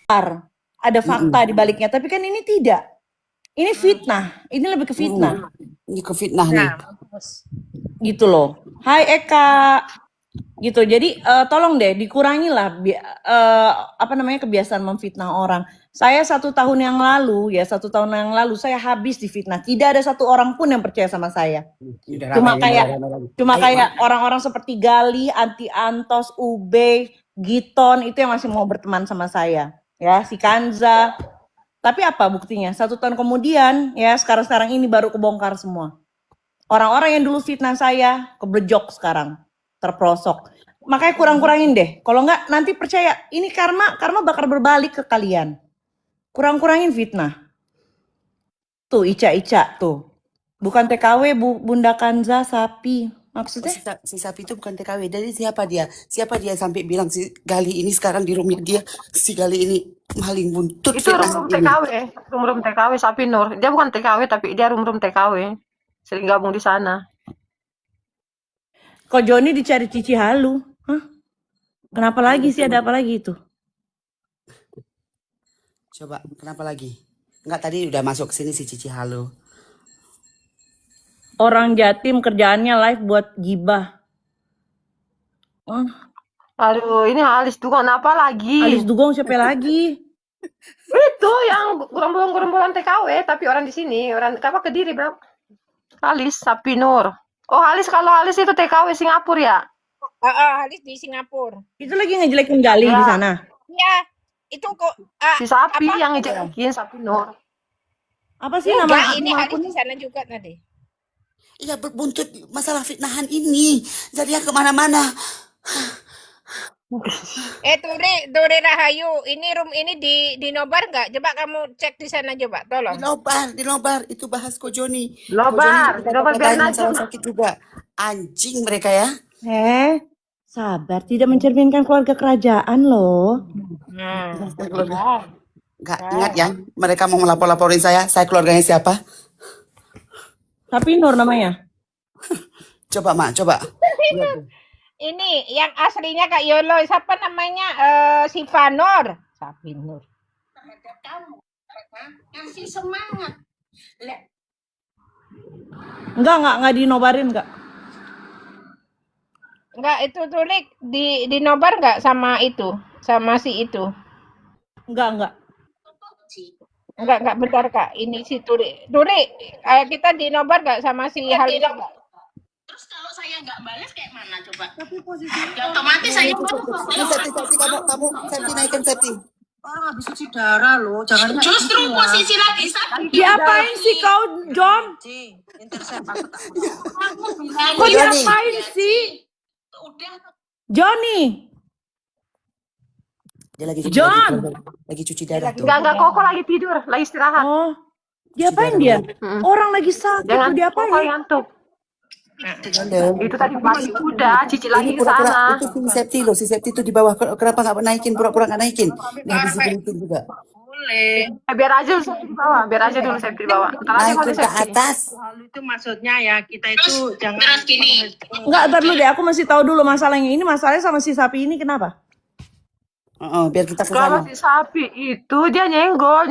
ada fakta di baliknya, tapi kan ini tidak. Ini fitnah, ini lebih ke fitnah. Ini ke fitnah nih. Gitu loh. Hai Eka. Gitu. Jadi tolong deh dikurangilah kebiasaan memfitnah orang. Saya 1 tahun yang lalu saya habis difitnah. Tidak ada satu orang pun yang percaya sama saya. Cuma kayak orang-orang seperti Gali, Anti Antos, Ube, Giton itu yang masih mau berteman sama saya. Ya, si Kanza. Tapi apa buktinya? 1 tahun kemudian ya sekarang ini baru kebongkar semua. Orang-orang yang dulu fitnah saya keblejok sekarang, terprosok. Makanya kurang-kurangin deh. Kalau enggak nanti percaya ini karma bakal berbalik ke kalian. Kurang-kurangin fitnah. Tuh Ica tuh. Bukan TKW Bunda Kanza sapi. Maksudnya? Si sapi itu bukan TKW. Dari siapa dia? Siapa dia sampai bilang si Gali ini sekarang di rumahnya dia, si Gali ini maling buntut. Itu rum TKW, rum TKW Sapi Nur. Dia bukan TKW tapi dia rum TKW. Sering gabung di sana. Kok Joni dicari Cici Halu? Hah? Kenapa lagi sih? Ada apa lagi itu? Coba, kenapa lagi? Enggak, tadi udah masuk ke sini si Cici Halu. Orang Jatim kerjaannya live buat gibah. Aduh, ini Alis Dugong apa lagi? Alis Dugong siapa lagi? Itu yang gerombolan TKW tapi orang di sini, orang apa Kediri berapa? Alis Sapi Nur. Oh, Alis kalau Alis itu TKW Singapura ya? Alis di Singapura. Itu lagi ngejelekin Gali di sana. Iya, itu kok si Sapi yang ngejelekin Sapi Nur. Apa sih nama ini Alis di sana juga tadi. Iya, berbuntut masalah fitnahan ini. Jadi ya kemana-mana. Dore Rahayu, ini room ini di nobar nggak? Coba kamu cek di sana coba, tolong. Di nobar, itu bahas Ko Joni. Nobar biar masalah sakit juga. Anjing mereka ya. Sabar, tidak mencerminkan keluarga kerajaan loh. Nggak, ingat ya, mereka mau melapor-laporin saya keluarganya siapa? Sapi Nur namanya. Coba, Mak, coba. Ini yang aslinya Kak Yolo, siapa namanya? Sivanur. Sapi Nur. Kamu kasih semangat. Enggak dinobarin enggak? Enggak, itu tulik di nobar enggak sama itu, sama si itu? Enggak, bentar Kak. Ini si Turik, kita di nobar enggak sama si hal itu enggak? Terus kalau saya nggak balas kayak mana coba? Tapi posisinya ya, otomatis saya kamu Septi naikkan Septi. Orang habis cuci darah loh, jangan justru gitu posisi ya. Lagi sakit. Diapain sih kau, John? Intercept Kok diapain sih? Udah. Johnny. Dia lagi cuci darah tuh. Enggak, Koko lagi tidur, lagi istirahat. Oh. Diapain dia? Orang lagi sakit tuh diapain? Koko ngantuk. Itu tadi masih udah Cici lagi ke sana. Itu si Septi itu di bawah, kenapa nggak naikin, pura-pura nggak naikin? Nggak bisa naikin juga. Boleh. Biar aja Septi di bawah, Septi di bawah. Naik ke atas. Itu maksudnya ya kita itu jangan terus gini. Enggak, ntar dulu deh, aku masih tahu dulu masalahnya. Ini masalahnya sama si sapi ini kenapa? Biar kita kalau si sapi itu dia nyenggol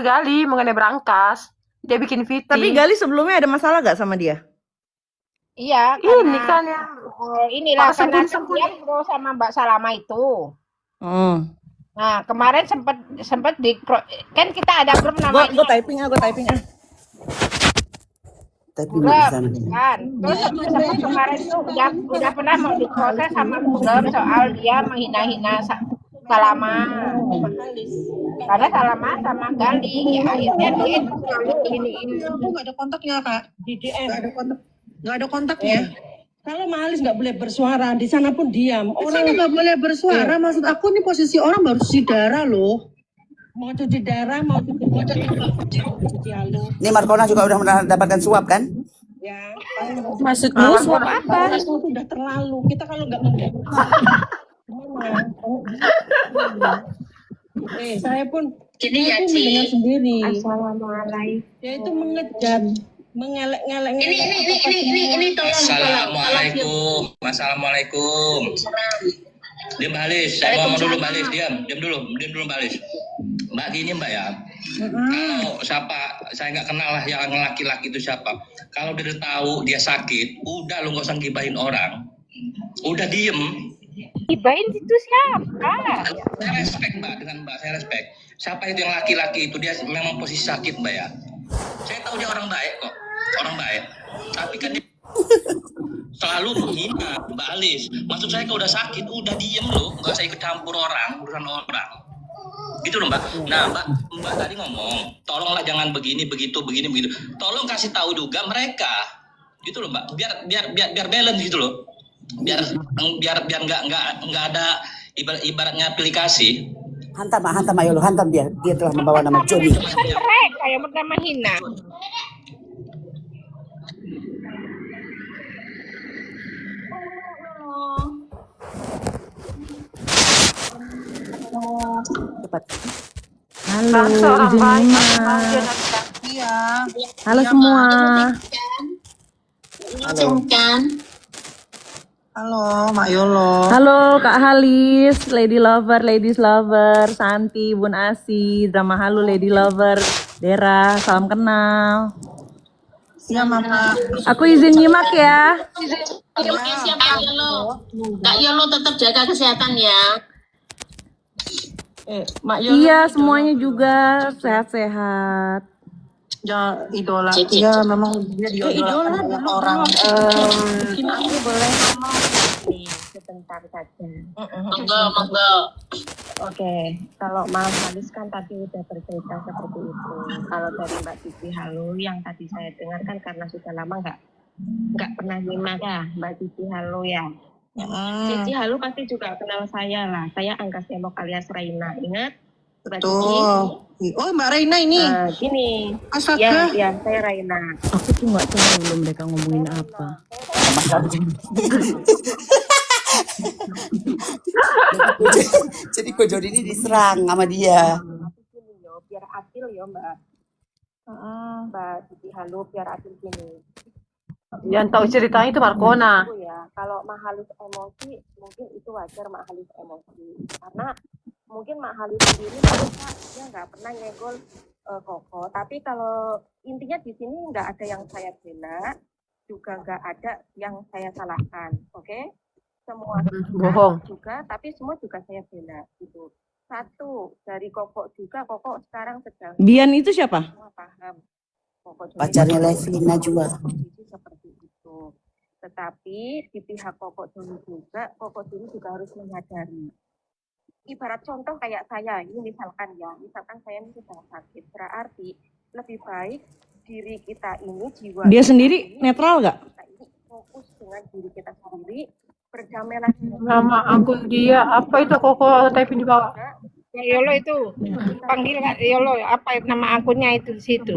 Gali mengenai berangkas. Dia bikin fitting. Tapi Gali sebelumnya ada masalah gak sama dia? Iya, ini kan ya. Inilah karena dia bro sama Mbak Salama itu. Nah, kemarin sempat di kan kita ada grup namanya. Gue typing. Typing di sana. Kan. Terus sempat kemarin tuh udah pernah mau diproses sama grup soal dia menghina-hina Salama. Karena Salama sama Gali, ya akhirnya dia ini. Aku nggak ada kontaknya Kak. Di DM nggak ada kontaknya. Kalau Malis nggak boleh bersuara, di sana pun diam. Orang nggak boleh bersuara. Maksud aku nih posisi orang baru cuci darah loh. Mau cuci darah, mau cuci halu. Ini Markona juga udah mendapatkan suap kan? Ya. Maksudmu suap apa? Itu udah terlalu. Kita kalau nggak saya pun mendengar sendiri. Assalamualaikum. Ya itu mengejar. Mengelek-ngelek. Ini tolong. Assalamualaikum. Diam Mbak Alis. Saya ngomong dulu Mbak Alis. Diam dulu Mbak Alis. Mbak gini Mbak ya, kalau siapa, saya nggak kenal lah yang laki-laki itu siapa. Kalau dia udah tahu dia sakit, udah lu nggak usah gibahin orang, udah diem. Gibahin itu siapa? Saya respect Mbak, dengan Mbak saya respect. Siapa itu yang laki-laki itu dia memang posisi sakit Mbak ya. Saya tahu dia orang baik kok, orang baik. Tapi kan dia selalu menghina Mbak Alis. Maksud saya kalau udah sakit, udah diem loh, nggak usah ikut campur orang, urusan orang. Gitu loh Mbak. Nah Mbak tadi ngomong, tolonglah jangan begini begitu. Tolong kasih tahu juga mereka. Gitu loh Mbak. Biar balance gitu loh. Biar nggak ada ibaratnya aplikasi. Hantam Mayolo, hantam dia. Dia telah membawa nama Joni. Mereka yang pertama hina. Cepat. Halo, Bangsa orang izin baik, nyimak. mau dia nanti. Iya. Halo semua. Halo. Halo, Mak Yolo. Halo Kak Halis, Lady Lover, Ladies Lover, Santi, Bun Asi, Drama Halu, Lady Lover, Dera, salam kenal. Iya, Mama. Aku izin nyimak ya. Oke, siap Kak Yolo. Kak Yolo tetap jaga kesehatan ya. Mak Iya, semuanya juga sehat-sehat. Ya, idola. Cece. Ya, memang dia diidolakan banyak orang. Mungkin aku boleh ngomong nih sebentar saja. Monggo. Oke, kalau Mas Halis kan tadi udah bercerita seperti itu. Kalau dari Mbak Cici Halo yang tadi saya dengar kan karena sudah lama nggak pernah nyimak ya Mbak Cici Halo ya. Cici Halo pasti juga kenal saya lah. Saya Angga Semok alias Raina. Ingat? Mbak Cici? Tuh. Oh, Mbak Reina ini. Gini. Astaga. Ya, saya Raina. Aku tuh nggak tahu loh mereka ngomongin apa. Jadi Ko Joni ini diserang sama dia. Tapi gini yo, biar adil yo Mbak. Mbak Cici Halo, biar adil gini. Yang tahu ceritanya itu Markona. Itu ya, kalau Mahalis emosi mungkin itu wajar Mahalis emosi karena mungkin Mahalis sendiri mereka dia nggak pernah nyenggol Koko, tapi kalau intinya di sini nggak ada yang saya bela, juga nggak ada yang saya salahkan, oke? Semua Bohong. juga, tapi semua juga saya bela gitu. Satu dari Koko juga, Koko sekarang sedang Bian itu siapa? semua paham. Koko Joni Pacarnya dalam Levina juga. posisi seperti itu. Tetapi di pihak Koko Joni juga, Koko Joni juga harus menyadari. Ibarat contoh kayak saya, ini misalkan saya ini sedang sakit, berarti lebih baik diri kita ini, jiwa Dia kita sendiri ini, netral gak? kita ini fokus dengan diri kita sendiri, berdamailah dengan Nama akun dia apa itu Koko typing di bawah? kita. Yolo itu panggil Kak Yolo apa nama akunnya itu di situ.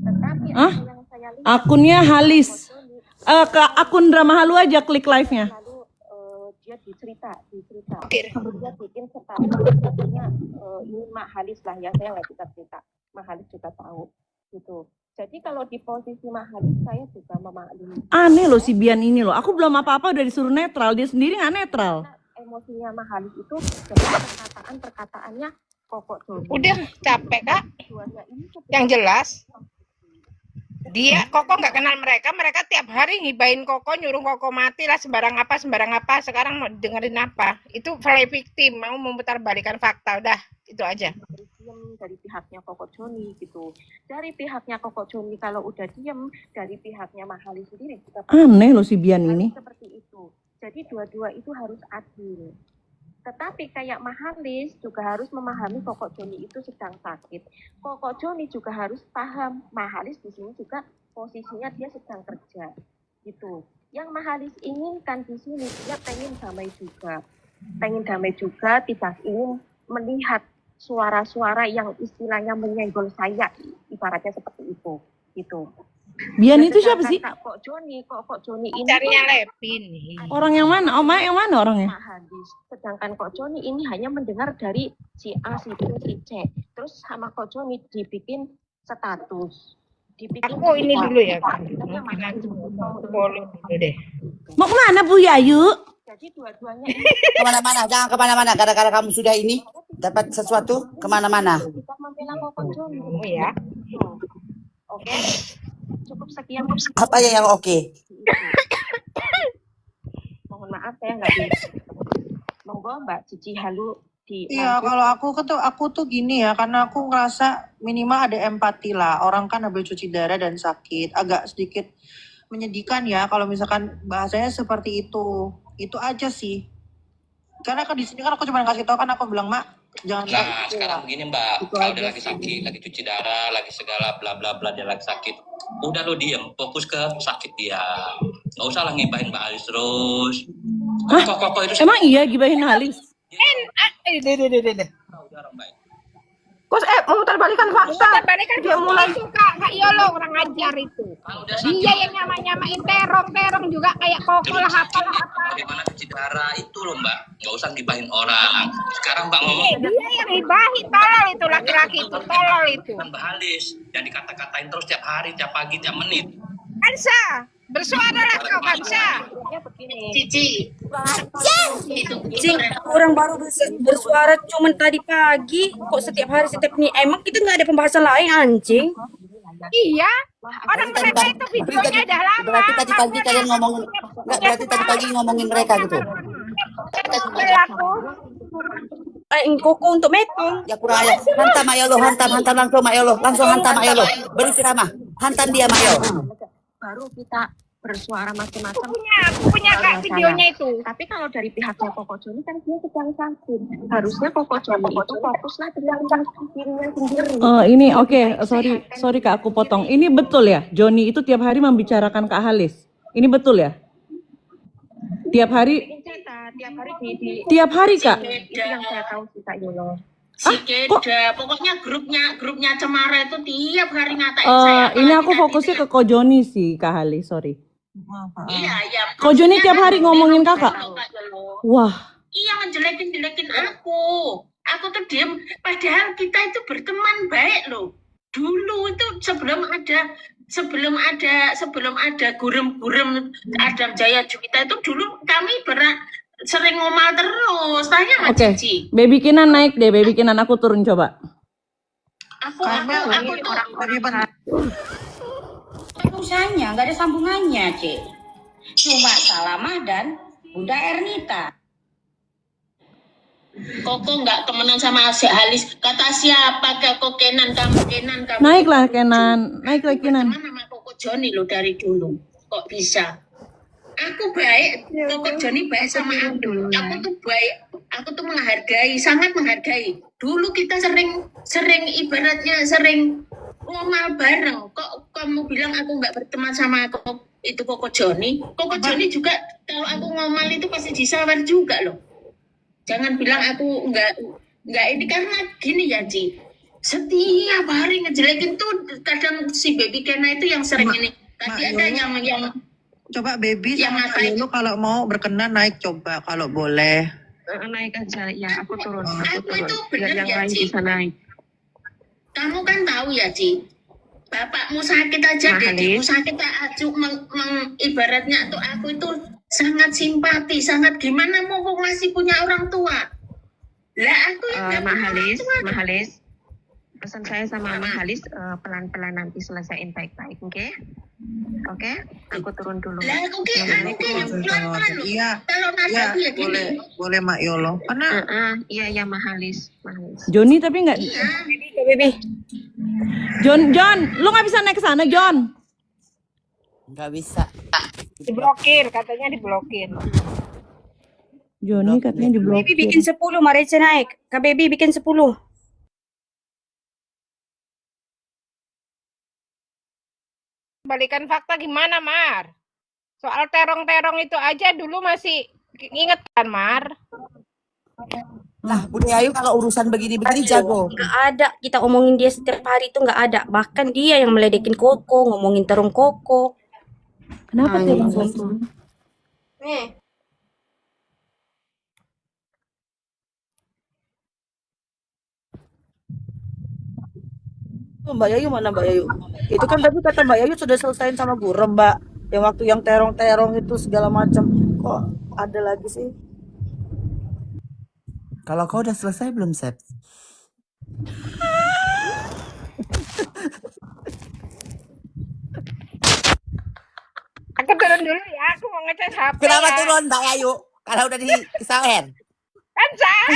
Tetapi Hah? apa yang saya lihat Akunnya Halis. Koko Joni, Ke akun Drama Halu aja klik live-nya. lalu dia dicerita Oke. dia bikin status katanya ini Mak Halis lah ya, saya nggak bisa cerita, Mak Halis juga tahu gitu. Jadi kalau di posisi Mak Halis saya juga memaklumi Aneh loh si Bian ini loh. Aku belum apa-apa udah disuruh netral. Dia sendiri nggak netral. emosinya Mak Halis itu dengan perkataannya Koko Joni. Udah capek Kak. Keduanya ini cukup Yang jelas dia Koko nggak kenal mereka tiap hari ngibain Koko, nyuruh Koko mati lah sembarang apa. Sekarang mau dengerin apa? Itu play victim, mau memutar balikan fakta, udah itu aja. diem dari pihaknya Koko Joni gitu. Dari pihaknya Koko Joni kalau udah diem, dari pihaknya Mak Halis sendiri juga Aneh loh si Bian ini. seperti itu. Jadi dua-dua itu harus adil. Tetapi kayak Mak Halis juga harus memahami Koko Joni itu sedang sakit. Koko Joni juga harus paham Mak Halis di sini juga posisinya dia sedang kerja gitu. Yang Mak Halis inginkan di sini dia pengen damai juga, tidak ingin melihat suara-suara yang istilahnya menyenggol saya, ibaratnya seperti itu gitu. Bian itu siapa sih? Kok Joni ini Carinya Levin. Orang yang mana? Oma yang mana orangnya? Mak Halis. Sedangkan Kok Joni ini hanya mendengar dari si A, si B, si C. Terus sama Kok Joni dibikin status. Aku ini dulu ya Kak. Katanya Mak Halis mau Follow dulu deh. Mau kemana Bu Yayu? Jadi dua-duanya ini Kemana-mana, jangan kemana-mana. Gara-gara kamu sudah ini. dapat sesuatu kemana-mana. Kita membela Koko Joni. Oh ya. Oke. Cukup sekian. Apa yang oke? Mohon maaf saya nggak di. Monggo Mbak Cici Halu di. Iya, kalau aku tuh gini ya, karena aku ngerasa minimal ada empati lah. Orang kan habis cuci darah dan sakit, agak sedikit menyedihkan ya kalau misalkan bahasanya seperti itu. Itu aja sih. Karena kan di sini kan aku cuma kasih tahu kan aku bilang Mak, jangan kayak Nah, gitu sekarang lah. begini Mbak, Itu kalau aja dia lagi sih. sakit, lagi cuci darah, lagi segala bla bla bla, dia lagi sakit. Udah lo diem, fokus ke sakit dia. Nggak usah lah ngibahin Mbak Alis terus. Hah? Koko itu Emang iya gibahin Halis? orang baik. Kok memutar-balikan fakta. Memutar-balikan Dia fakta mulai itu Kak Yolo orang ajar itu. Kalau udah sakit, Dia yang nyamain terong juga kayak Koko lah apa. bagaimana cuci darah itu loh Mbak. Nggak usah ngibahin orang. Sekarang Mbak ngomong Dia yang hibahin tolol itu laki-laki itu tolol itu. dengan Mbak Alis. Dan dikata-katain terus tiap hari, tiap pagi, tiap menit. Kansa, bersuaralah kau Kansa. Cici. Orang baru bersuara cuman tadi pagi, kok setiap hari setiap ini. Emang kita nggak ada pembahasan lain anjing? Iya, orang mereka itu videonya udah lama. Berarti tadi pagi kalian ngomongin, nggak berarti tadi pagi ngomongin mereka gitu. Berlaku. Koko untuk metong. Ya kurang aja. Hantam Mak Yolo, hantam langsung Mak Yolo, langsung hantam Mak Yolo. Beri ceramah, hantam dia Mak Yolo. Baru kita bersuara macam-macam. Aku punya Kak videonya itu. Tapi kalau dari pihaknya Koko Joni kan dia sedang sakit. Harusnya Koko Joni itu fokuslah dengan dirinya sendiri. Ini oke, sorry Kak aku potong. Ini betul ya, Joni itu tiap hari membicarakan Kak Halis. Ini betul ya? Tiap hari? Tiap hari di Tiap hari Kak? itu yang saya tahu sih Kak Yolo. Si Keda, pokoknya grupnya Cemara itu tiap hari ngatain saya. Ini aku fokusnya ke Ko Joni sih Kak Halis, sorry. Iya, ya. Ko Joni tiap hari ngomongin kakak? Wah. Iya, ngejelekin aku. Aku tuh diem, padahal kita itu berteman baik loh. Dulu itu sebelum ada gurem-gurem Adam Jaya Juwita itu dulu kami sering ngomel terus. Tanya sama Oke, Cici. Baby Kinan naik deh, Baby Kinan aku turun coba. Aku tuh Urusannya nggak ada sambungannya, Cik. Cuma Salamah dan Bunda Ernita. Koko nggak temenan sama si Halis. Kata siapa? Koko Kenan, kamu. Naiklah Kenan, naiklah Kenan. Teman sama Koko Joni lo dari dulu. Kok bisa? Aku baik, Koko Joni baik sama aku. Aku tuh baik, aku tuh menghargai, sangat menghargai. Dulu kita sering ibaratnya sering ngomel bareng. Kok kamu bilang aku nggak berteman sama Koko Joni? Koko Joni juga kalau aku ngomel itu pasti disawer juga loh. Jangan bilang aku nggak ini karena gini ya Ci. Setiap hari ngejelekin tuh kadang si Baby Kena itu yang sering ini. Tadi ada yang Coba Baby yang sama Kak ngatain. Yolo kalau mau berkenan naik coba kalau boleh. Naik aja ya, aku turun. Aku itu bener Biar yang ya lain Ci. bisa naik. Kamu kan tahu ya Ci. Bapakmu sakit aja Nah, dedekmu sakit aja ibaratnya tuh aku itu sangat simpati, sangat gimana mau masih punya orang tua. Lah aku yang nggak punya orang tua. Mahalis, pesan saya sama Mahalis pelan-pelan nanti selesaiin baik-baik, oke? Oke, aku turun dulu. Lah aku yang pelan-pelan loh. Iya, Kalau nada iya, aku ya gini. boleh Mak Yolo. Karena Iya Mahalis. Joni tapi nggak. Iya. Baby. John, lu nggak bisa naik ke sana John. Nggak bisa. Diblokir, katanya diblokir. Joni katanya Baby diblokir. bikin 10, Marice naik. Kak Baby bikin 10. Balikan fakta gimana, Mar? Soal terong-terong itu aja dulu masih inget kan, Mar? Nah, Bunda Ayu kalau urusan begini-begini jago. Nggak ada, kita omongin dia setiap hari itu nggak ada. Bahkan dia yang meledekin Koko, ngomongin terong Koko. Kenapa terong Koko? Mbak Yayu mana Mbak Yayu? Itu kan tadi kata Mbak Yayu sudah selesaiin sama Gurem Mbak. Yang waktu yang terong-terong itu segala macam. Kok ada lagi sih? Kalau kau udah selesai belum, Sep? Aku turun dulu ya, aku mau ngecas HP Kenapa ya. turun, Mbak Ayu? Kalau udah disawer. Kan sah.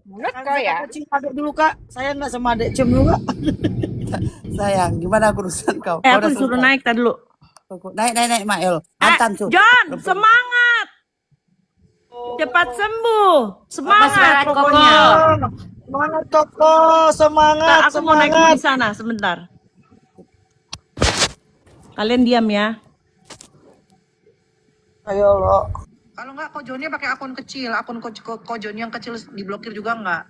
Mulut kau ya. Cium adek dulu kak, saya nggak sama adek cium dulu kak. Sayang, gimana urusan kau? Kau Aku udah disuruh selesai. naik tadi dulu. Naik, Mael. Mantan tuh. John, semangat. Cepat sembuh. Semangat pokoknya. Semangat Koko, semangat, Kak, aku mau naik dulu semangat. di sana sebentar. Kalian diam ya. Ayo lo. Kalau nggak Ko Joni pakai akun kecil, akun Ko Joni yang kecil diblokir juga nggak?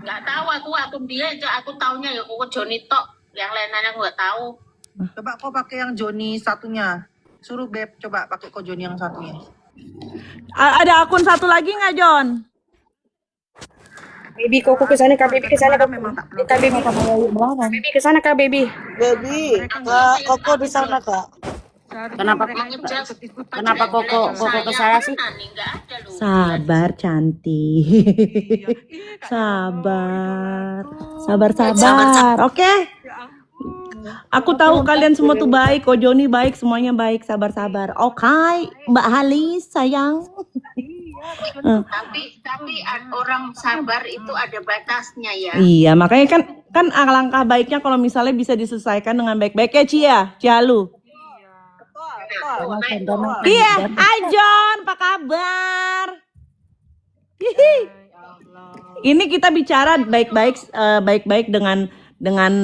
Nggak tahu aku akun dia, aku taunya ya Koko Joni tok. Yang lain-lain aku nggak tahu. Coba kau pakai yang Joni satunya. Suruh Beb coba pakai Ko Joni yang satunya. Ada akun satu lagi nggak, John? Baby Koko ke sana Kak, Baby ke sana Kak. Kak Baby. Baby ke sana Kak, Baby. Baby, Kak Koko di sana kak. Kenapa Koko ke saya sih? Sabar, cantik. Sabar. Sabar. Oke? Aku tahu kalian semua tuh baik, Ko Joni baik, semuanya baik, sabar-sabar. Oke, Mbak Halis, sayang. Tapi orang sabar itu ada batasnya ya. Iya, makanya kan alangkah baiknya kalau misalnya bisa diselesaikan dengan baik-baik ya, Cialu. Iya, hai John, apa kabar? Hihi. Ini kita bicara baik-baik dengan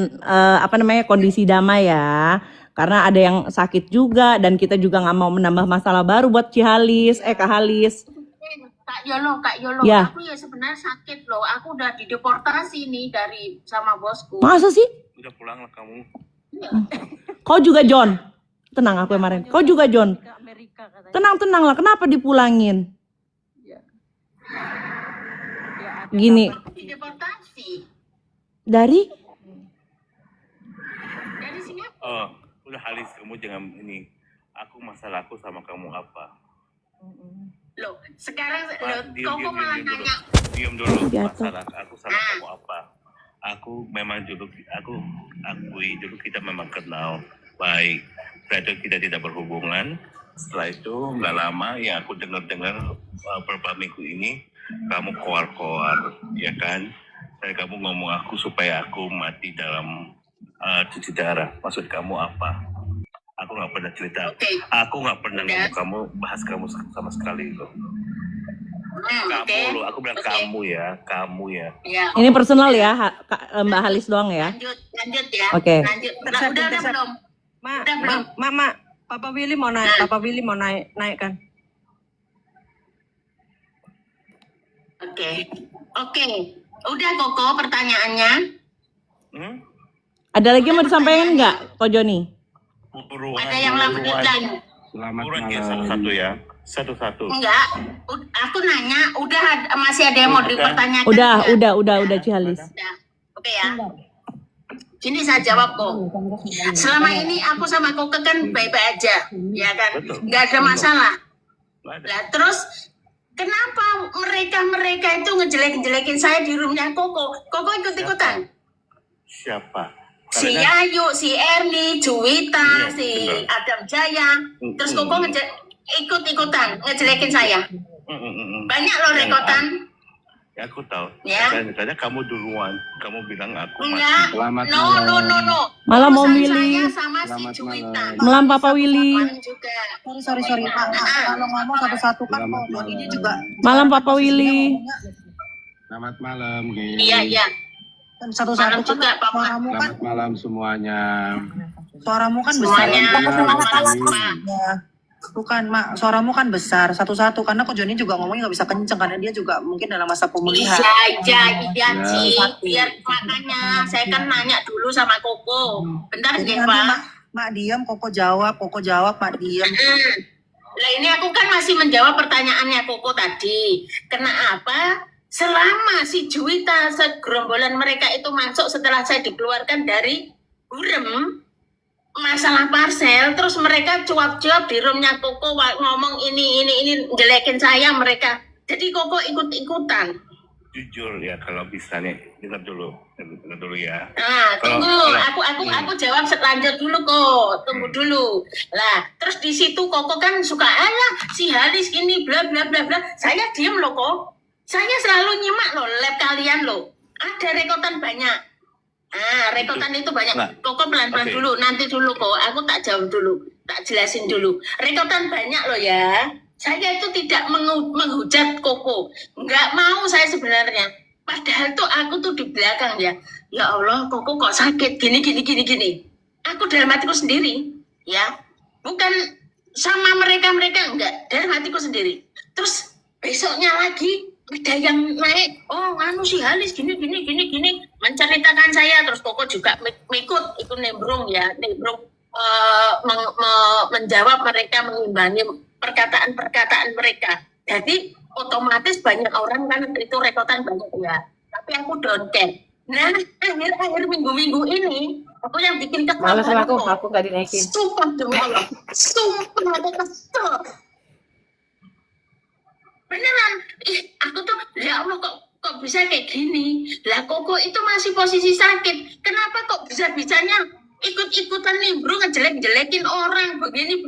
apa namanya kondisi damai ya. Karena ada yang sakit juga dan kita juga nggak mau menambah masalah baru buat Cihalis, Kak Halis. Kak Yolo, Ya. aku ya sebenarnya sakit loh. Aku udah dideportasi nih sama bosku. Masa sih? Udah pulang lah kamu. Kau juga John. Tenang aku kemarin. Kau juga John. Tenang lah. Kenapa dipulangin? Gini. Dideportasi. Dari? Dari Singapura. Oh, udah Halis, kamu jangan ini. Masalahku sama kamu apa? Loh, sekarang Diam malah dulu. nanya. Diam dulu. Jatuh. Masalah aku sama kamu apa? Aku memang dulu akui dulu kita memang kenal baik. Setelah itu kita tidak berhubungan. Setelah itu nggak lama ya aku dengar beberapa minggu ini kamu koar-koar, ya kan? Dan kamu ngomong aku supaya aku mati dalam cuci darah. Maksud kamu apa? Aku nggak pernah cerita. Aku nggak pernah ngomong kamu, bahas kamu sama sekali loh. Kamu loh, aku bilang kamu ya. Ya. Ini personal ya, Mbak Halis doang ya. Lanjut ya. Oke. Lanjut. Udah belum? Mak, Papa Willy mau naik kan? Oke. Udah Koko pertanyaannya. Ada lagi yang mau disampaikan nggak, Ko Joni? Ada yang lanjutan. Buruan ya satu-satu ya. Satu-satu. Enggak. Aku nanya, masih ada yang mau dipertanyakan? Udah Cihalis. Oke ya. Sini saya jawab kok. Selama ini aku sama Koko kan baik-baik aja, ya kan? Nggak ada masalah. Lah terus kenapa mereka itu ngejelek-jelekin saya di roomnya Koko? Koko ikut-ikutan? Siapa? Si Ayu, si Erni, Juwita, si Adam Jaya. Terus Koko ikut-ikutan ngejelekin saya. Banyak loh rekotan. Ya aku tahu. Ya. Katanya kamu duluan. Kamu bilang aku Enggak. mati. No. Malah mau Urusan milih. saya sama si Juwita. Melam Papa Willy. Juga. Sorry Pak. Kalau ngomong satu-satu kan ini juga. Malam Papa Willy. Selamat malam, Gil. Iya. Kan satu-satu juga Pak. Selamat malam semuanya. Suaramu kan besar. Semuanya. Bukan, Mak. Suaramu kan besar. Satu-satu. Karena Ko Joni juga ngomongnya nggak bisa kenceng. Karena dia juga mungkin dalam masa pemulihan. Iya, Ci. Biar makanya saya kan nanya dulu sama Koko. Bentar Jadi deh, nanti Pak. Mak diam, Koko jawab, Mak diam. Lah ini aku kan masih menjawab pertanyaannya Koko tadi. Kenapa selama si Juwita segerombolan mereka itu masuk setelah saya dikeluarkan dari Burem, masalah parcel, terus mereka cuap-cuap di roomnya Koko ngomong ini jelekin saya, mereka Jadi Koko ikut-ikutan. Jujur ya, kalau bisa nih, dengar dulu ya. Nah, Kalau tunggu, aku jawab lanjut dulu kok, tunggu dulu. Lah, terus di situ Koko kan suka alah si Halis ini bla bla bla bla. Saya diem loh kok. Saya selalu nyimak loh live kalian loh. Ada rekotan banyak. Rekotan itu banyak. Koko pelan-pelan dulu, nanti dulu kok. Aku tak jawab dulu, tak jelasin dulu. Rekotan banyak loh ya. Saya itu tidak menghujat Koko. Nggak mau saya sebenarnya. Padahal tuh aku tuh di belakang ya. Ya Allah, Koko kok sakit gini. Aku dalam hatiku sendiri, ya. Bukan sama mereka enggak, dalam hatiku sendiri. Terus besoknya lagi ada yang naik, si Halis gini menceritakan saya. Terus Koko juga ikut nimbrung menjawab mereka, mengimbangi perkataan mereka. Jadi otomatis banyak orang kan itu rekotan banyak ya. Tapi aku don't care. Nah, akhir minggu ini aku yang bikin kesel. Malas aku gak dinaikin. Sumpah demi Allah. Sumpah aku kesel. Beneran. Aku tuh ya Allah kok bisa kayak gini. Lah Koko itu masih posisi sakit. Kenapa kok bisa-bisanya ikut-ikutan nimbrung ngejelek-jelekin orang begini.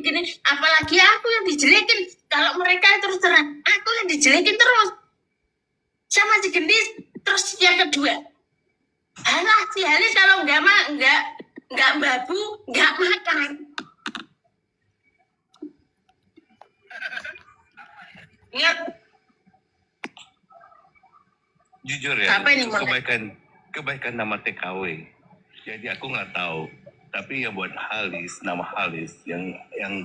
Apalagi aku yang dijelekin. Kalau mereka terus terang, aku yang dijelekin terus sama si Gendis. Terus yang kedua, alah si Halis kalau nggak babu nggak makan. Ingat, Jujur ya, apa ini kebaikan nama TKW. Jadi aku nggak tahu. Tapi yang buat Halis, nama Halis, yang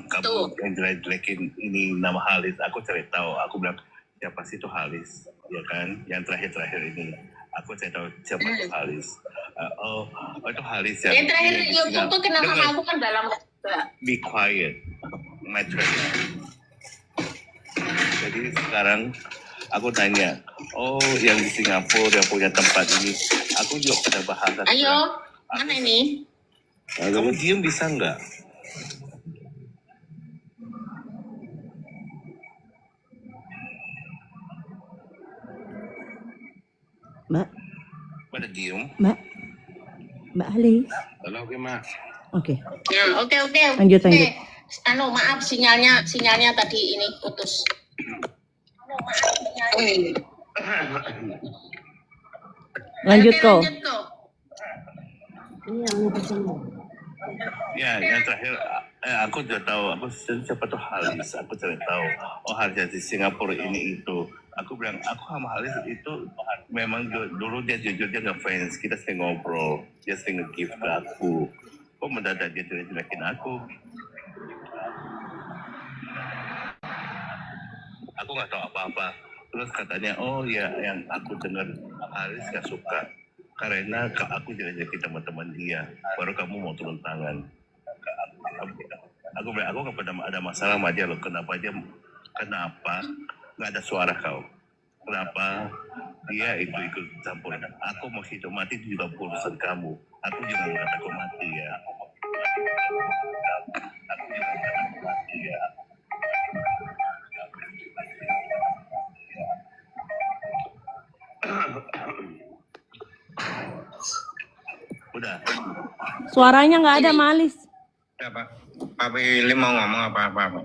kamu yang jelek-jelekin ini nama Halis, aku cari tahu. Aku bilang siapa sih itu Halis, ya kan? Yang terakhir ini, aku cari tahu siapa itu Halis. Itu Halis yang terakhir Koko kenapa aku kan dalam. Be quiet, my turn. Jadi sekarang aku tanya, yang di Singapura yang punya tempat ini, aku juga pada bahasa. Ayo, mana ini? Kamu diem bisa nggak? Mbak. Pada diem? Mbak Halis. Halo, oke, Mak. Oke. Ya, oke. Lanjut. Maaf sinyalnya tadi ini putus. Lanjut kok. Ya, yang terakhir aku sudah tahu, aku siapa tuh Halis, aku cari tahu. Halis di Singapura ini itu. Aku bilang, aku sama Halis itu memang dulu dia jujur, dia ngefans, kita sering ngobrol, dia sering nge-gift ke aku. Kok mendadak dia jelek-jelekin aku? Aku nggak tahu apa-apa. Terus katanya, ya yang aku dengar Halis nggak suka karena aku jelek-jelekin teman-teman dia. Baru kamu mau turun tangan. Aku bilang, aku nggak pernah ada masalah sama dia loh. Kenapa nggak ada suara kau? Kenapa dia itu ikut campur? Aku mau hidup mati itu juga urusan kamu. Aku juga nggak takut mati ya. Udah. Suaranya nggak ada, Malis. Apa? Pak Willy mau ngomong apa-apa?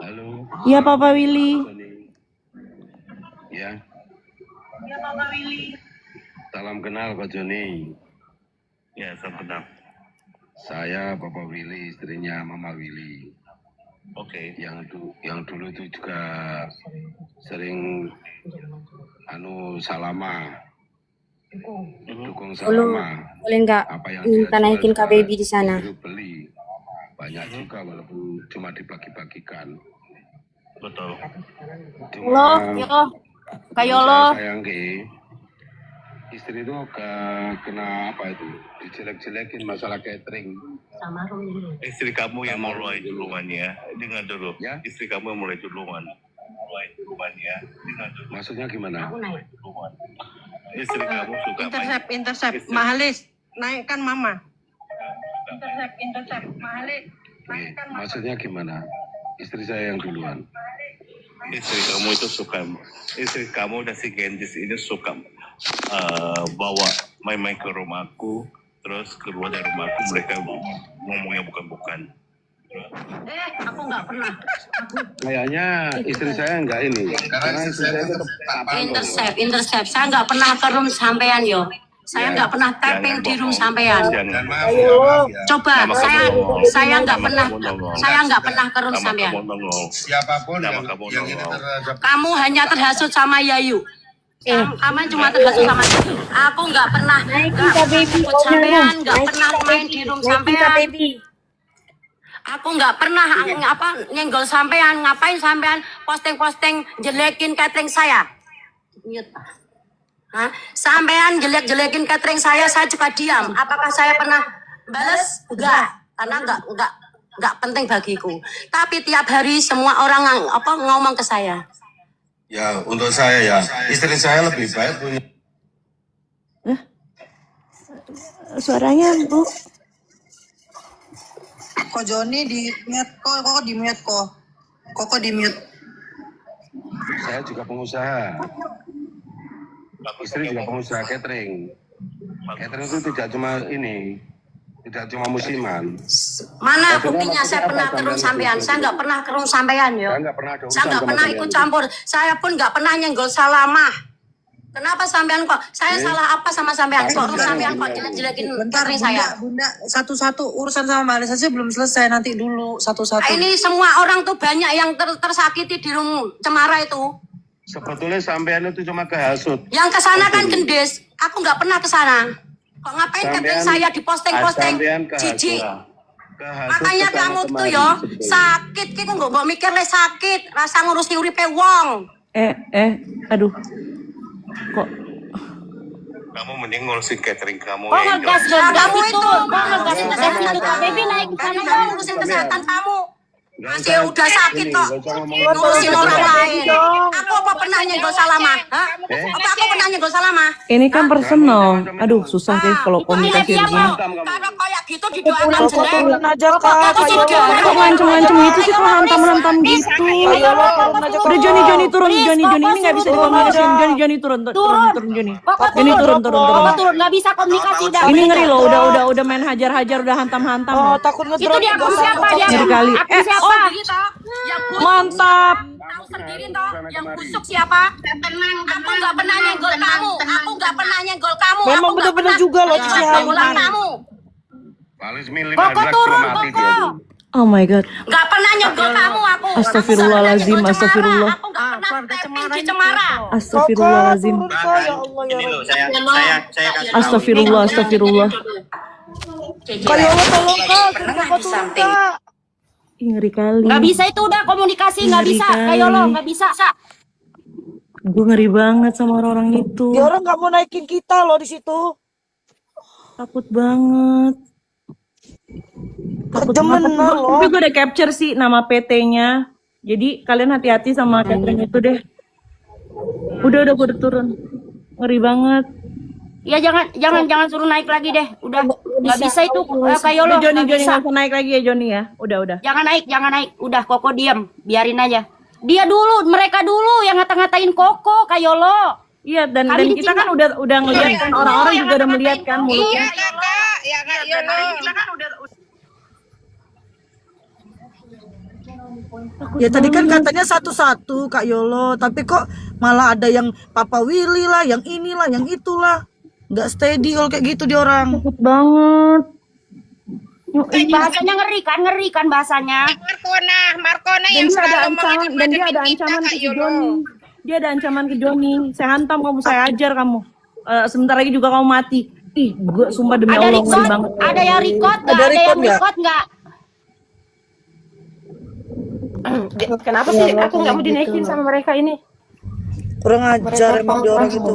Halo. Iya, Papa Willy. Ya. Iya, Papa Willy. Salam kenal, Pak Joni. Ya, salam kenal. Saya Papa Willy, istrinya Mama Willy. Oke. Yang dulu itu juga sering Salama. Dukung Salama. Boleh nggak minta naikin KBB di sana? Beli. Banyak juga walaupun cuma dibagi-bagikan. Betul. Kayak lo. Sayang istri itu kena apa itu? Dijelek-jelekin masalah catering. Sama Rumi. Istri kamu yang mulai duluan ya. Dengar dulu. Ya? Istri kamu yang mulai duluan. Maksudnya gimana? Aku naik. Istri kamu suka Intercept. Mahalis, naikkan Mama. Intercept. Mahalis, naikkan Mama. Maksudnya gimana? Istri saya yang duluan. istri kamu dan si Gendis ini suka bawa main-main ke rumahku, terus keluar dari rumahku mereka ngomongnya bukan-bukan. Aku nggak pernah. Kayaknya istri saya enggak ini. Karena istri saya tetap Intercept. Saya nggak pernah ke room sampean yo. Saya nggak pernah tapping di room sampean. Coba saya nggak pernah ke room sampean. siapapun yang ini Kamu hanya terhasut sama Yayu. Kamu cuma terhasut sama Yayu. Aku nggak pernah ikut sampean, nggak pernah main di room sampean. Aku nggak pernah nyenggol sampean. Ngapain sampean posting jelekin catering saya? Hah? Sampean jelek-jelekin catering saya juga diam. Apakah saya pernah balas? Enggak, karena enggak penting bagiku. Tapi tiap hari semua orang ngomong ke saya. Ya, untuk saya ya, istri saya lebih baik punya. Suaranya, Bu. Kok Joni di mute kok di mute kok. Kok di mute. Saya juga pengusaha. Istri juga pengusaha catering. Catering itu tidak cuma musiman. Mana buktinya saya pernah ke room sampean? Saya nggak pernah ke room sampean yo. Saya nggak pernah ikut campur. Saya pun nggak pernah nyenggol salamah. Kenapa sampean kok? Saya salah apa sama sampean? Kok room sampean kok jelek-jelekin catering saya? Bunda, satu-satu urusan sama Mbak Alisa aja belum selesai, nanti dulu satu-satu. Ini semua orang tuh banyak yang tersakiti di room Cemara itu. Sebetulnya sampean itu cuma kehasut. Yang kesana kan Gendis, aku nggak pernah kesana. Kok ngapain catering saya di posting-posting jijik? Makanya kamu tuh yo sakit, kita nggak mikir le sakit, rasa ngurusi uripe wong. Aduh, kok Kamu mending ngurusin catering kamu. Oh ngegas kamu itu, Kak Baby naik ke sana kamu ngurusin kesehatan kamu. Masih udah sakit kok ngurusin orang lain. Aku apa pernah nyenggol salamah? Apa aku pernah nyenggol salamah? ini kan personal. Aduh, susah deh kalau komunikasi begini. Karena kayak gitu didoakan jelek. Kok ngancem-ngancem gitu sih, kok hantam-hantam gitu. Udah Joni turun, Joni ini nggak bisa dikomunikasiin. Joni turun Joni. Joni turun. Turun, nggak bisa komunikasi udah. Ini ngeri loh, udah main hajar-hajar, udah hantam-hantam. Oh, takut Itu dia akun siapa dia? Ngeri kali. Akun siapa? Mantap. Tahu sendiri toh, yang busuk siapa? Aku nggak pernah nyenggol kamu. Memang Aku nggak bener-bener pernah juga loh, Cici nyenggol Halima. kamu. Paling milih Koko turun, Koko. Oh my god. Nggak pernah nyenggol kamu aku. Astagfirullahalazim, astagfirullah. Aku nggak pernah tapping di Cemara. Astagfirullahalazim. Ya Allah ya Rabbi. Astagfirullah. Kak Yola tolong Kak, Kak turun Kak. Ih, ngeri kali. Nggak bisa itu udah komunikasi nggak Ngeri bisa. kali. Kayak lo nggak bisa. Gue ngeri banget sama orang-orang itu. Dia orang nggak mau naikin kita loh di situ. Takut banget. Kejemen loh. Tapi gue udah capture sih nama PT-nya. Jadi kalian hati-hati sama catering itu deh. Udah gue udah turun. Ngeri banget. Ya jangan suruh naik lagi deh. Udah nggak bisa itu kayak lo. Joni Nggak bisa. nggak usah naik lagi ya Joni ya. Udah. Jangan naik. Udah Koko diam, biarin aja. Dia dulu, mereka dulu yang ngata-ngatain Koko kayak lo. Iya dan Kami kita kan ditinggal. udah ngeliat kan, orang-orang juga udah melihat kan mulutnya. Iya Kak, ya Kak Yono. Ya tadi kan katanya satu-satu Kak Yolo, tapi kok malah ada yang Papa Willy lah, yang inilah, yang itulah. Nggak steady kalau kayak gitu dia orang. Takut banget. Bahasanya ngeri kan bahasanya. Markona Dan yang dia ada selalu ancaman, dan dia ada ancaman ke Joni. Dia ada ancaman ke Joni. Saya hantam kamu, saya ajar kamu. Sebentar lagi juga kamu mati. Ih, gue sumpah demi Ada Allah ngeri record, banget. ada yang record nggak? Ada yang record nggak? Kenapa sih aku nggak mau dinaikin sama mereka ini? Kurang ajar emang dia orang itu.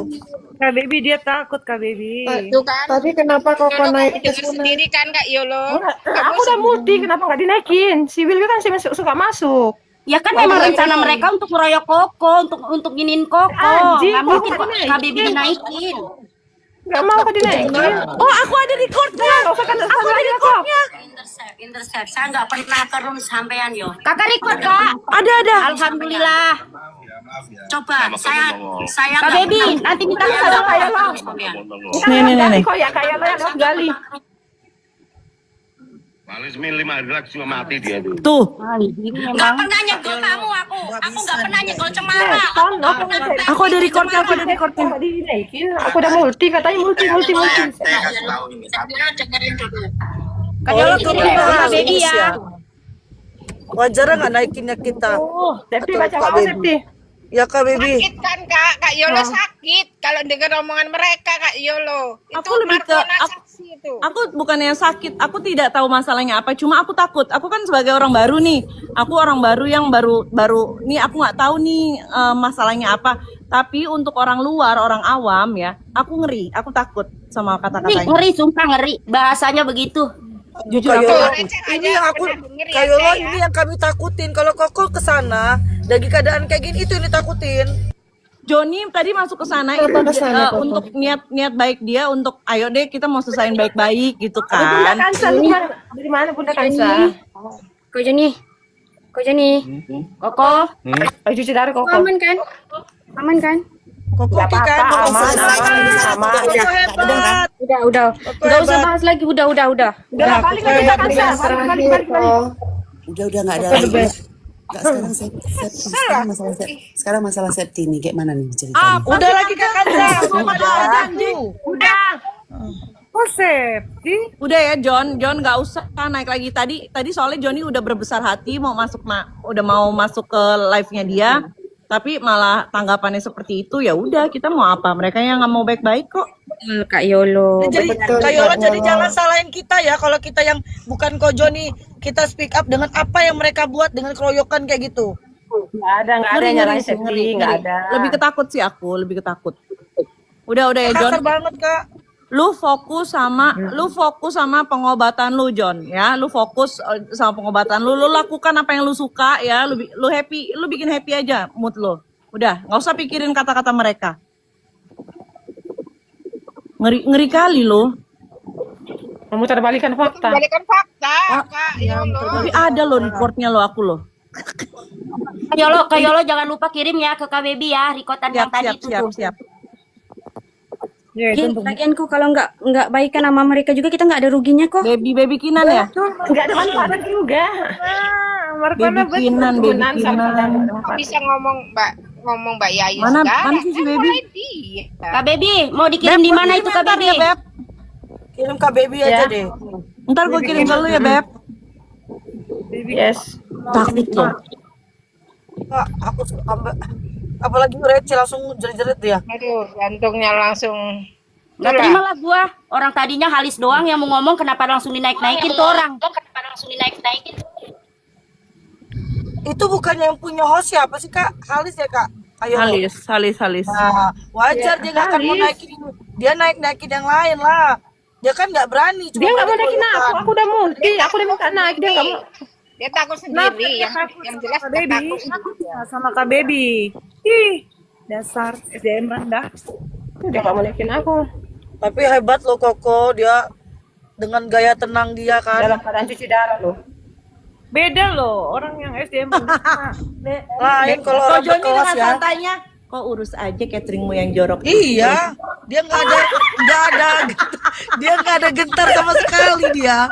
Kak Baby dia takut Kak Baby. Tuh kan. Tapi kenapa kok Yono, naik kamu ke dengar sana? sendiri kan Kak Yolo. Aku udah multi, kenapa nggak dinaikin? Si Willy kan suka masuk. Ya kan memang rencana mereka untuk ngeroyok Koko, untuk nginin Koko. Anjing, Nggak mungkin Koko kok Kak Baby dinaikin. Nggak mau aku dinaikin. Oh, aku ada recordnya. Aku ada recordnya. Intercept. Saya nggak pernah ke room sampean yo. Kakak record kak? Ada. Alhamdulillah. Coba saya Kak Baby, nanti minta Kayak kayak lo. Nih. Kok ya kayak lo yang harus gali. Halis min 5 hari lagi cuma mati dia tuh. Tuh. nggak pernah nyegol kamu aku nggak pernah nyegol Cemara. Aku ada recordnya. Nggak dinaikin. Aku udah multi katanya multi. dengerin dulu. Kak Yolo kirim ke Kak Baby ya. Wajar nggak naikinnya kita? Septi Atau baca Kak apa Baby? Septi? Ya Kak Baby. Sakit kan Kak Yolo sakit kalau dengar omongan mereka Kak Yolo. Itu Aku lebih ke saksi itu. aku bukannya sakit, aku tidak tahu masalahnya apa, cuma aku takut. Aku kan sebagai orang baru nih, aku orang baru yang baru nih, aku nggak tahu nih masalahnya apa. Tapi untuk orang luar, orang awam ya, aku ngeri, aku takut sama kata-katanya. Ngeri, sumpah ngeri. Bahasanya begitu. Jujur Kayola, aku ini yang aku Kayola ini yang kami takutin. Kalau Koko ke sana dari keadaan kayak gini itu yang ditakutin. Joni tadi masuk ke sana itu untuk niat baik dia untuk ayo deh kita mau selesaiin baik-baik gitu Bunda kan. Kansa dari mana Bunda Kansa? Kok Joni? Koko? Ayo cuci darah Koko. Aman kan? Koko Gak kan apa-apa, aman. Koko hebat. Udah. Enggak usah bahas lagi. Udah. Udah balik ke Bunda Kansa. Balik. Udah nggak ada lagi. Nggak, sekarang masalah Septi nih, kayak mana nih ceritanya? Udah lagi Kak Kanza. Belum ada janji. Udah. Oh Septi. Udah ya John nggak usah naik lagi tadi soalnya Joni udah berbesar hati mau masuk udah mau masuk ke live-nya dia, tapi malah tanggapannya seperti itu. Ya udah kita mau apa, mereka yang nggak mau baik-baik kok. Kak Yolo. Jadi Kak Yola jadi jangan salahin kita ya kalau kita yang bukan Kojo nih, kita speak up dengan apa yang mereka buat dengan keroyokan kayak gitu. Nggak ada yang nyalahin Septi, nggak ada. Lebih ketakut sih aku, lebih ketakut. Udah ya John. Kasar banget Kak. Lu fokus sama pengobatan lu John ya. Lu fokus sama pengobatan lu lakukan apa yang lu suka ya. Lu happy, lu bikin happy aja mood lu. Udah, nggak usah pikirin kata-kata mereka. Ngeri kali lo. Memutarbalikkan fakta. Kak Yolo. Tapi ada lo recordnya lo aku lo. Kak Yolo jangan lupa kirim ya ke Kak Baby ya rekodan yang tadi itu tuh. Siap. Ya, itu Lagianku kalau nggak baikan sama mereka juga kita nggak ada ruginya kok. Baby Kinan ya? nggak ada manfaat juga. Baby Kinan. Kok bisa ngomong Mbak Yayu Mana sekarang? sih si Baby? Kak Baby mau dikirim di mana itu Kak Baby? Ya, Beb. Kirim Kak Baby aja deh. Ntar gue kirim ke lu ya Beb. Yes. Takut lo. Kak, aku apalagi receh langsung jerit-jerit dia. Aduh, jantungnya langsung. Gak terima lah gua. Orang tadinya Halis doang yang mau ngomong kenapa langsung dinaik-naikin tuh orang. Itu bukannya yang punya host siapa sih Kak? Halis ya Kak? Ayo. Halis. Nah, wajar dia nggak akan mau naikin. Dia naikin yang lain lah. Dia kan nggak berani. Dia nggak mau naikin aku udah multi, aku udah minta naik, dia nggak mau. Dia takut sendiri, yang jelas Kak Baby. Sama Kak Baby. Ih, dasar SDM rendah. Dia nggak mau naikin aku. Tapi hebat loh Koko, dia dengan gaya tenang dia kan. Dalam keadaan cuci darah loh. Beda loh, orang yang SDM rendah. Lain kalau orang Joni berkelas dengan ya. santainya, kok urus aja cateringmu yang jorok. Iya, dia nggak ada gentar sama sekali dia.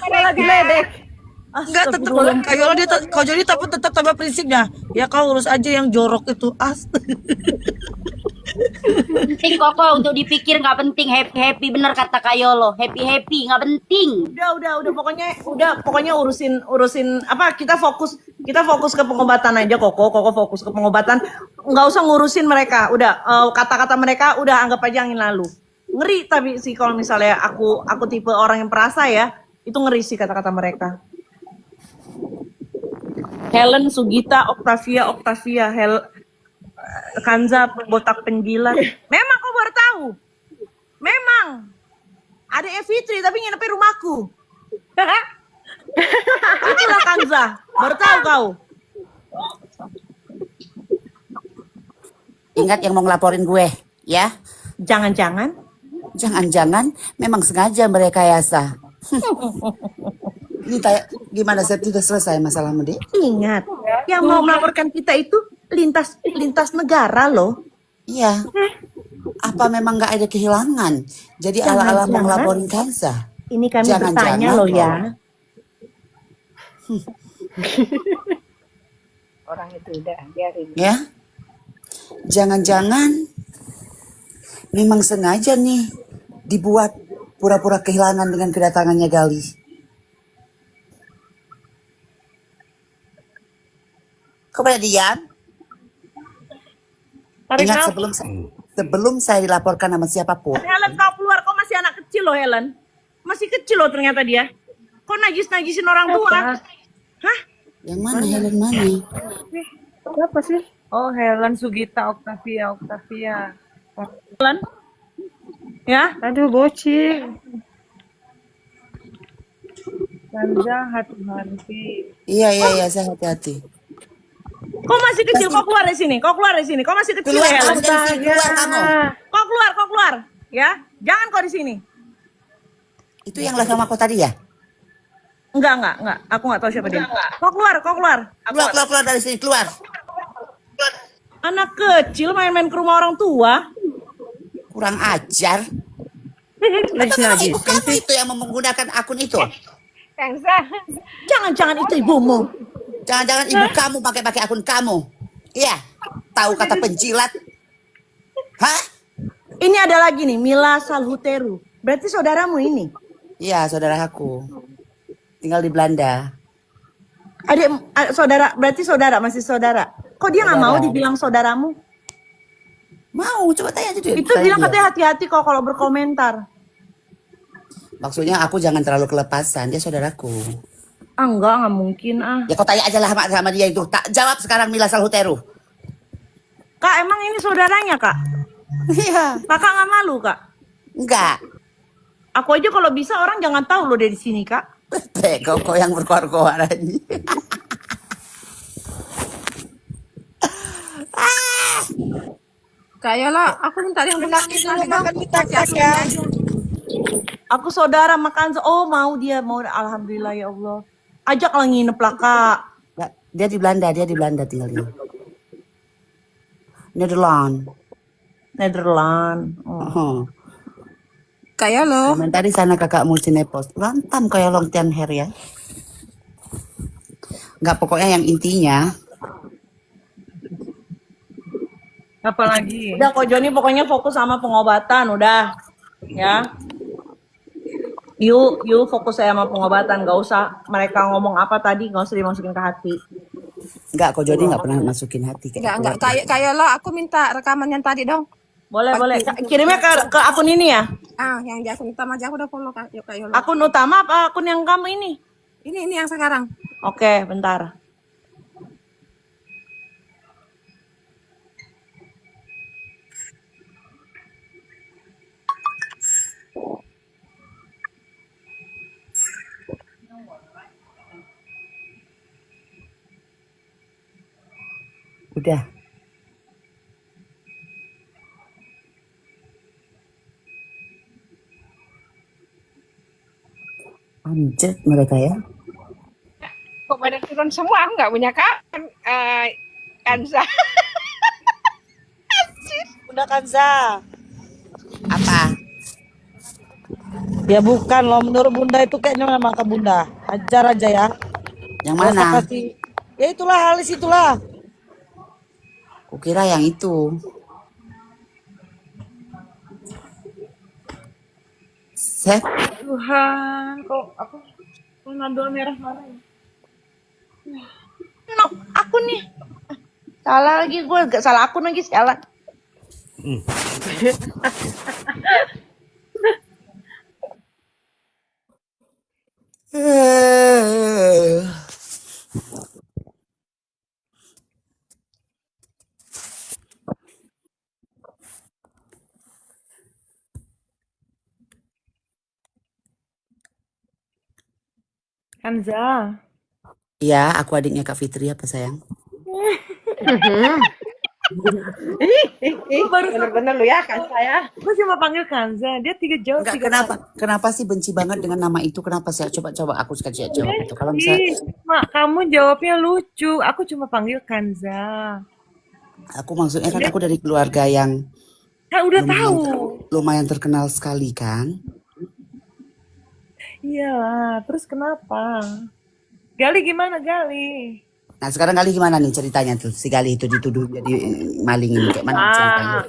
Malah diledek. Enggak, tetap kalau jadi tetap tambah prinsipnya. Ya kau urus aja yang jorok itu. Penting Koko untuk dipikir nggak penting happy bener kata Kak Yolo happy nggak penting. Udah pokoknya urusin apa kita fokus ke pengobatan aja Koko fokus ke pengobatan, nggak usah ngurusin mereka. Udah kata-kata mereka udah anggap aja angin lalu. Ngeri tapi sih kalau misalnya aku tipe orang yang perasa ya, itu ngeri sih kata-kata mereka. Helen, Sugita, Octavia, Kanza, botak penjilat. Memang kau baru tahu. Memang ada Fitri tapi nginepnya rumahku. Itulah Kanza, baru tahu kau. Ingat yang mau ngelaporin gue, ya? Jangan-jangan? Jangan-jangan memang sengaja merekayasa. Ini gimana, Zep? Sudah selesai masalahmu, Dek? Ingat, yang mau melaporkan kita itu lintas negara loh. Iya. Apa memang nggak ada kehilangan? Jadi ala-ala mau ngelaporin Kansa. Ini kami bertanya loh ya. Orang itu udah biarin. Ya. Jangan-jangan memang sengaja nih dibuat pura-pura kehilangan dengan kedatangannya Gali. Kok pada diam? Ingat sebelum saya dilaporkan sama siapapun. Helen, kau keluar, kau masih anak kecil loh Helen. Masih kecil loh ternyata dia. Kok najis-najisin orang tua? Hah? Yang mana Helen mana? Siapa sih? Oh, Helen Sugita Octavia. Helen? Ya? Aduh, bocil. Kanza hati-hati. Iya, saya hati-hati. Kau masih kecil, kau keluar dari sini. Kau masih kecil Keluar, ya, Helen. keluar kamu. Kau keluar. Ya, jangan kau di sini. Itu yang lah sama kau tadi ya? Enggak. Aku nggak tahu siapa dia. Kau keluar. Keluar dari sini, keluar. Anak kecil main-main ke rumah orang tua. Kurang ajar. Atau ibu kamu itu yang menggunakan akun itu? Jangan-jangan itu ibumu. Jangan-jangan ibu kamu pakai akun kamu. Iya, tahu kata penjilat. Hah? Ini ada lagi nih, Mila Salhuteru. Berarti saudaramu ini? Iya, saudara aku. Tinggal di Belanda. Berarti masih saudara. Kok dia nggak mau dibilang saudaramu? Mau, coba tanya aja dia. Itu bilang katanya hati-hati kok kalau berkomentar. Maksudnya aku jangan terlalu kelepasan, dia saudaraku. Enggak mungkin Ya kau tanya aja lah sama dia itu. Tak jawab sekarang Mila Salhuteru. Kak, emang ini saudaranya, Kak? Iya. Kakak nggak malu, Kak? Enggak. Aku aja kalau bisa orang jangan tahu loh dari sini, Kak. Kau yang berkoar-koar aja. Kayak lah, aku minta yang belakang dulu makan kita ya. Aku saudara makan. Oh, mau. Alhamdulillah ya Allah. Ajaklah nginep lah, Kak. Dia di Belanda tinggalnya. Nederland. Oh. Kayak lo. Tadi sana kakakmu Cinepos. Lantam kayak long tian hair ya. Enggak, pokoknya yang intinya. Apalagi? Udah kok Joni pokoknya fokus sama pengobatan udah. Ya. Yuk fokus saya sama pengobatan, gak usah mereka ngomong apa tadi, gak usah dimasukin ke hati. Enggak, kok Joni enggak pernah masukin hati Enggak, kayak lo, aku minta rekaman yang tadi dong. Boleh. Kirimnya ke akun ini ya? Yang di akun utama aja aku udah follow Kak. Yuk, kayak lo. Akun utama apa akun yang kamu ini? Ini yang sekarang. Oke, bentar. Udah. Anjir mereka ya. Kok pada turun semua? Aku nggak punya Kanza. Bunda Kanza. Apa? Ya bukan loh, menurut Bunda itu kayaknya memang ke Bunda. Hajar aja ya. Yang mana? Ya itulah, Halis itulah. Kukira yang itu. Seth? Tuhan, kok aku ngambil merah mana ya? No, aku nih. Salah lagi gue, gak salah akun lagi, salah. Kanza. Iya, aku adiknya Kak Fitri apa sayang? Bener-bener lu ya kan saya. Gue cuma panggil Kanza. Dia jawab Enggak, 3 kali. kenapa sih benci banget dengan nama itu? Kenapa sih? Coba aku kasih jawab itu. Kalau misalnya Mak, kamu jawabnya lucu. Aku cuma panggil Kanza. aku maksudnya kan aku dari keluarga yang Kan udah lumayan, tahu. lumayan terkenal sekali kan. Iyalah, terus kenapa? Gali gimana Gali? Nah sekarang Gali gimana nih ceritanya tuh? Si Gali itu dituduh jadi maling ini kayak mana ceritanya?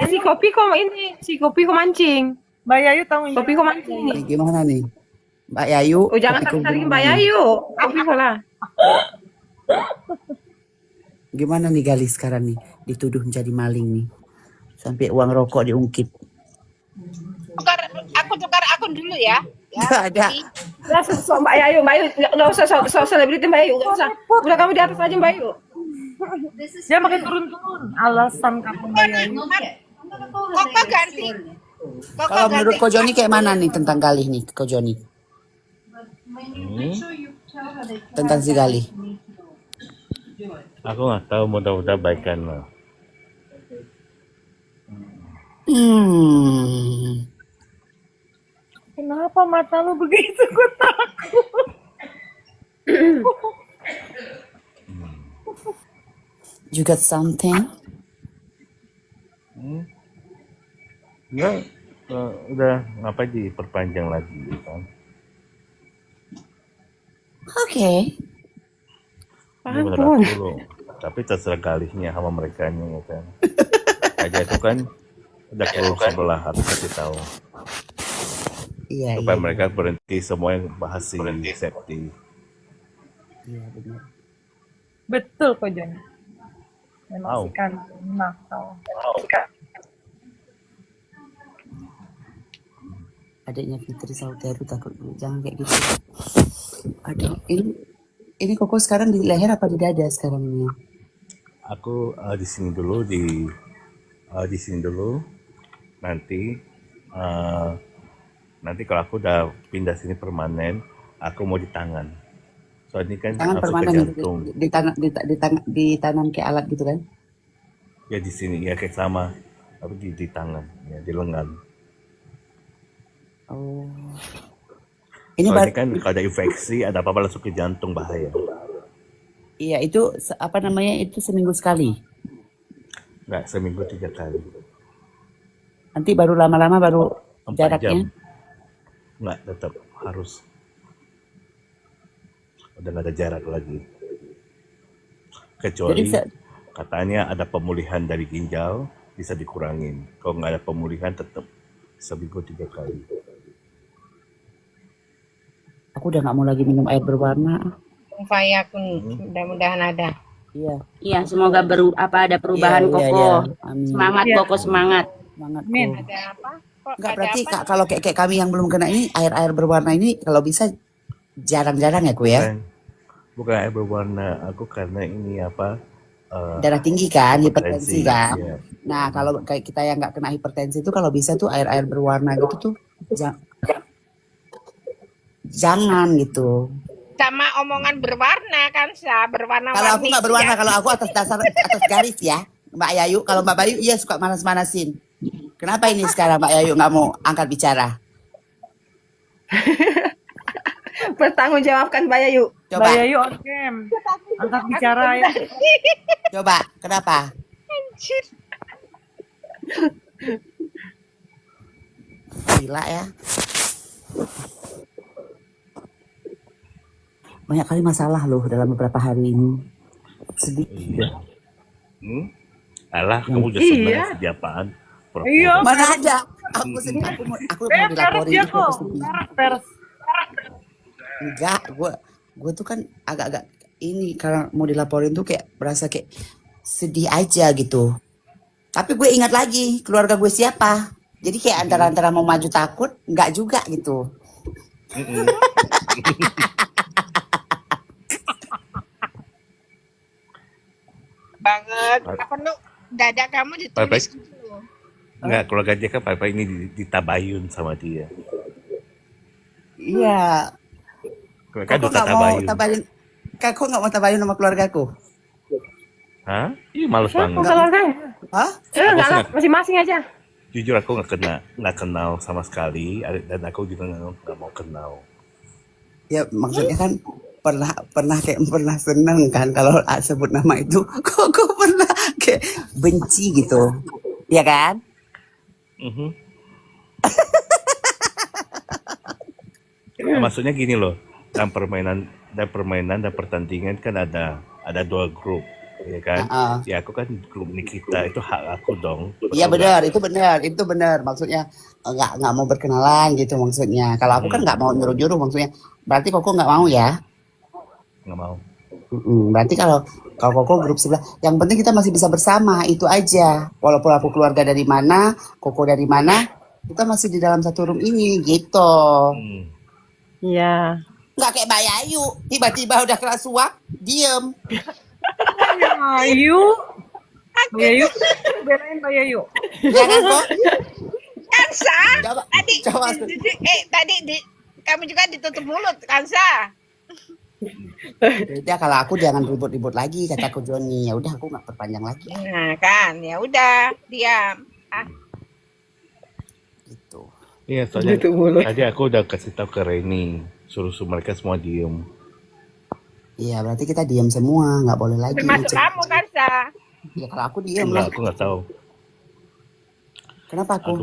Si kopi kok mancing. Mbak Yayu tahu Kopi kok mancing. Ini gimana nih? Mbak Yayu. Oh jangan kopiku tarik gimana Mbak nih? Yayu. Kopi kok lah. Gimana nih Gali sekarang nih dituduh menjadi maling nih? Sampai uang rokok diungkit. Aku tukar akun dulu ya. Gak ada. Udah sok Mbak Yayu nggak usah sok selebriti Mbak Yayu, nggak usah. Udah kamu di atas aja Mbak Yayu. Dia makin turun-turun. Alasan kamu Mbak Yayu. Koko ganti. Kalau menurut Ko Joni kayak mana nih tentang Gali nih, Ko Joni? Tentang si Gali. Aku nggak tahu, mudah-mudahan baikan lah. Kenapa mata lu begitu? Gue takut. You got something? Enggak, udah ngapain diperpanjang lagi kan? Oke. Ini beneran Ampun. dulu. Tapi terserah Galihnya sama mereka nya kan. Aja itu kan udah keluar sebelah harus kasih tahu. Iya. Supaya mereka berhenti semua yang bahas si safety. Iya benar. Betul kok Jon. Memang Tahu. si kan nakal. Adiknya Fitri Sauteru takut jangan kayak gitu. Aduh, ini Koko sekarang di leher apa di dada sekarang ini? Aku di sini dulu di sini dulu. Nanti kalau aku udah pindah sini permanen, aku mau di tangan. Soalnya ini kan Tangan langsung ke permanen jantung. ditanam kayak alat gitu kan? Ya di sini ya kayak sama, tapi di tangan, ya di lengan. Oh. Ini Soalnya kan kalau ada infeksi, ada apa-apa langsung ke jantung bahaya. iya itu apa namanya itu seminggu sekali. Nggak, seminggu 3 kali. Nanti baru lama-lama baru 4 jaraknya. jam. Nggak, tetap harus. Udah nggak ada jarak lagi. Kecuali Jadi katanya ada pemulihan dari ginjal, bisa dikurangin. Kalau nggak ada pemulihan, tetap seminggu 3 kali. aku udah nggak mau lagi minum air berwarna. Fayakun, mudah-mudahan ada. Iya. Iya, semoga ada perubahan Iya, Koko. iya. Amin. Semangat Iya. Koko, semangat. Semangat Amin. Ko. Ada apa? Kok Enggak ada berarti apa? kalau kayak kami yang belum kena ini air berwarna ini kalau bisa jarang-jarang ya Ku ya. Bukan air berwarna, aku karena ini apa? Darah tinggi kan, hipertensi kan. Iya. Nah kalau kayak kita yang nggak kena hipertensi itu kalau bisa tuh air berwarna gitu tuh jangan gitu. Sama omongan berwarna kan, berwarna-warni. Kalau aku nggak berwarna, kalau aku atas garis ya, Mbak Yayu. Kalau Mbak Bayu iya suka manas-manasin. Kenapa ini sekarang Mbak Yayu nggak mau angkat bicara? Pertanggungjawabkan Mbak Yayu. Coba, Mbak Yayu on cam. Angkat bicara ya. coba, kenapa? Anjir. Gila ya. Banyak kali masalah loh dalam beberapa hari ini. Sedih. Iya. Alah, kamu udah senang sedih apaan? Iya. Mana ada? Aku sedih. Aku mau dilaporin dia juga kok. aku sedih. Pers. Enggak, gue tuh kan agak-agak ini karena mau dilaporin tuh kayak berasa kayak sedih aja gitu. Tapi gue ingat lagi keluarga gue siapa. Jadi kayak antara mau maju takut, enggak juga gitu. Banget. Apa lu dada kamu ditulis dulu. Enggak, keluarga dia kan Pai ini ditabayun sama dia. Iya. Kan Kok duta nggak mau tabayun. tabayun? Kok nggak mau tabayun sama keluargaku? Hah? Ih, males banget. Kalau saya, Hah? enggak lah, Aku masing-masing aja. jujur aku nggak kenal sama sekali, dan aku juga nggak mau kenal. Ya maksudnya kan pernah seneng kan kalau sebut nama itu. Kok pernah kayak benci gitu. Ya kan? Mhm. Maksudnya gini loh, dalam permainan dan pertandingan kan ada 2 grup, ya kan? Heeh. Ya aku kan grup Nikita, itu hak aku dong, Iya betul nggak? benar, itu benar. Maksudnya nggak mau berkenalan gitu maksudnya. Kalau aku kan nggak mau nyuruh-nyuruh maksudnya. Berarti Koko nggak mau ya? Nggak mau. Berarti kalau Koko grup sebelah, yang penting kita masih bisa bersama, itu aja. Walaupun aku keluarga dari mana, Koko dari mana, kita masih di dalam satu room ini gitu. Iya. Nggak kayak Mbak Yayu, tiba-tiba udah kena suap, diem. Yayu. Mbak Yayu. Belain Mbak Yayu. Jangan kok. Kansa, tadi coba. kamu juga ditutup mulut, Kansa. Beda kalau aku jangan ribut-ribut lagi, kataku Joni. Ya udah aku nggak perpanjang lagi. Nah kan, ya udah, diam. Iya, soalnya tadi aku udah kasih tahu ke Reni, suruh mereka semua diem. Iya, berarti kita diem semua, nggak boleh lagi. Termasuk kamu, Kansa. Ya kalau aku diem Enggak, lah. aku nggak tahu. Kenapa aku?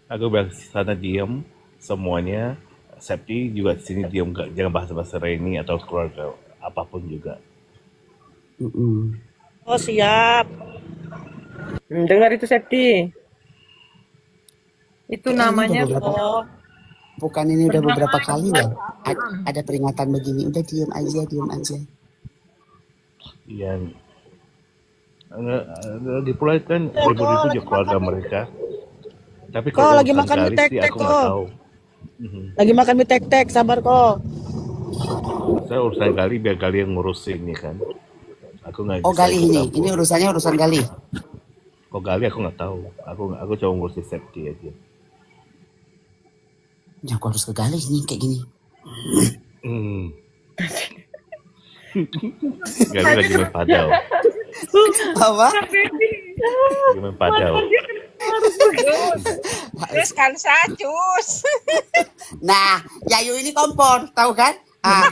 Aku bilang sana diem semuanya. Septi juga di sini diem, jangan bahas-bahas Reni atau keluarga apapun juga. Oh siap. Dengar itu Septi. Itu Kayaknya namanya udah beberapa- toh. Bukan ini udah beberapa kali ya. Ada peringatan begini, udah diem aja. Iya. Di pulau kan ribut itu juga keluarga mereka. Tapi Kok kalau lagi urusan makan mie Galis sih tek-tek, aku nggak kok. tahu. Lagi makan mie tek-tek, sabar kok. Saya urusan Gali biar Gali yang ngurusin nih kan. Aku nggak Oh bisa Gali ikut ini campur. urusannya urusan Gali. Kok Gali aku nggak tahu. Aku cuma ngurusin Septi aja. Ya aku harus ke Gali nih kayak gini. Gali lagi main padel. Apa? Lagi main padel. Terus Kansa, cus. Nah, Yayu ini kompor, tahu kan?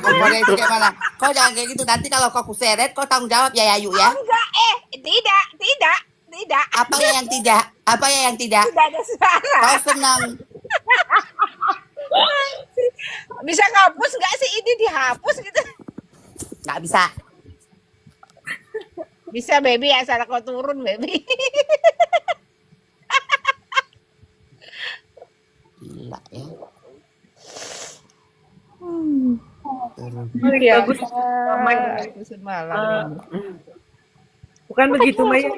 Kompornya itu kayak mana? Kau jangan kayak gitu. Nanti kalau kau kuseret, kau tanggung jawab ya Yayu ya. Enggak, tidak. Apa ya yang tidak? Tidak ada salah. Kau senang. Bisa ngapus nggak sih ini dihapus gitu? Nggak bisa. Bisa baby, asal kau turun baby. Gila ya. Iya. Bagus. Malam. Bukan begitu, Maya.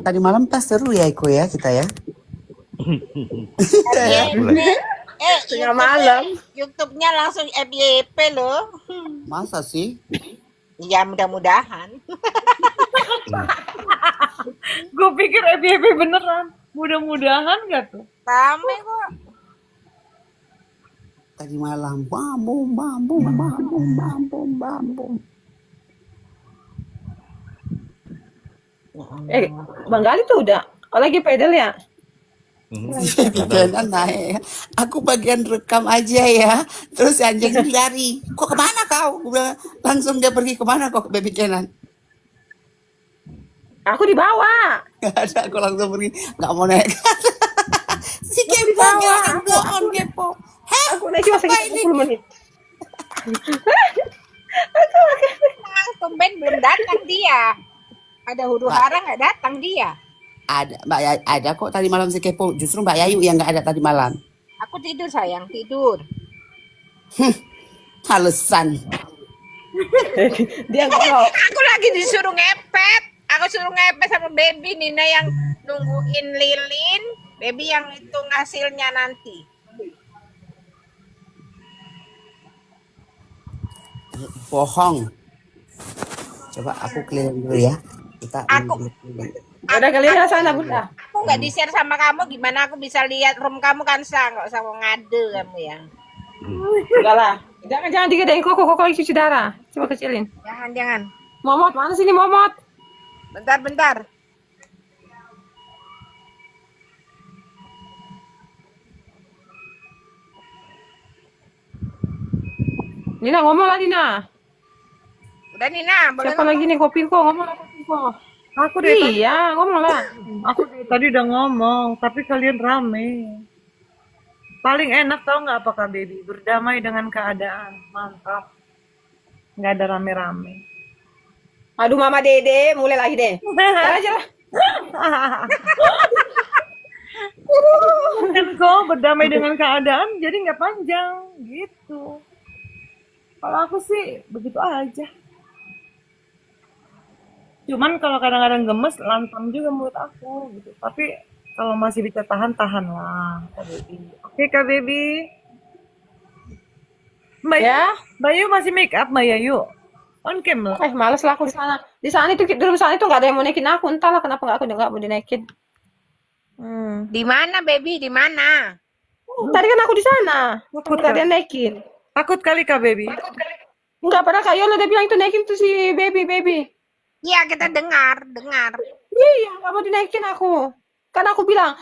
Tadi malam pas seru ya Iko ya kita ya. Tengah malam. YouTube-nya langsung FYP loh. Masa sih? Ya mudah-mudahan. Gue pikir FYP beneran. Mudah-mudahan gak tuh? Rame kok. Tadi malam bam. Bang Gali tuh udah. Kau lagi pedal ya? Jangan naik. Aku bagian rekam aja ya. Terus si anjing ini lari. Kok kemana kau? Gue bilang, langsung dia pergi kemana kok baby Kenan? Aku di bawah. Gak ada, aku langsung pergi. Gak mau naik. Si kepo, bohong kepo. Aku naik cuma sekitar 10 menit. Tumben belum datang dia. Ada huru hara nggak datang dia. Ada ada kok tadi malam si kepo. Justru Mbak Yayu yang nggak ada tadi malam. Aku tidur sayang, tidur. Alasan. Dia nggak mau. Aku lagi disuruh ngepet. Aku suruh ngepet sama baby Nina yang nungguin lilin. Baby yang hitung hasilnya nanti. Bohong. Coba aku keliling dulu ya. Kita Udah kalian ke sana Bunda. Aku nggak di-share sama kamu, gimana aku bisa lihat room kamu kan, Sa? Nggak usah mau ngade kamu ya. Enggak lah. Jangan digedein koko lagi cuci darah. Coba kecilin. Jangan. Momot, mana sini Momot? Bentar. Nina ngomong lah Nina. Udah Nina, boleh Siapa lagi nih Kopinko? Ngomong lah Kopinko. Aku dari tadi, Iya, ngomong lah. aku dari tadi udah ngomong, tapi kalian rame. Paling enak tau nggak apa Kak Baby? Berdamai dengan keadaan. Mantap. Nggak ada rame-rame. Aduh Mama Dede, mulai lagi deh. Ntar aja lah. Kan kok berdamai dengan keadaan jadi nggak panjang gitu. Kalau aku sih begitu aja. Cuman kalau kadang-kadang gemes, lantang juga menurut aku gitu. Tapi kalau masih bisa tahan lah, Kak Baby. Oke Kak Baby. Mbak Yayu masih make up Mbak Yayu. On cam lah. Males lah aku di sana. Di sana itu di rumah sana itu nggak ada yang mau naikin aku. Entahlah kenapa aku nggak mau dinaikin. Di mana, baby? Di mana? Tadi kan aku di sana. Nggak ada yang naikin. Takut kali Kak Baby. Enggak, padahal Kak Yola udah bilang itu naikin tuh si baby. Iya, kita dengar. Iya, nggak mau dinaikin aku. Kan aku bilang,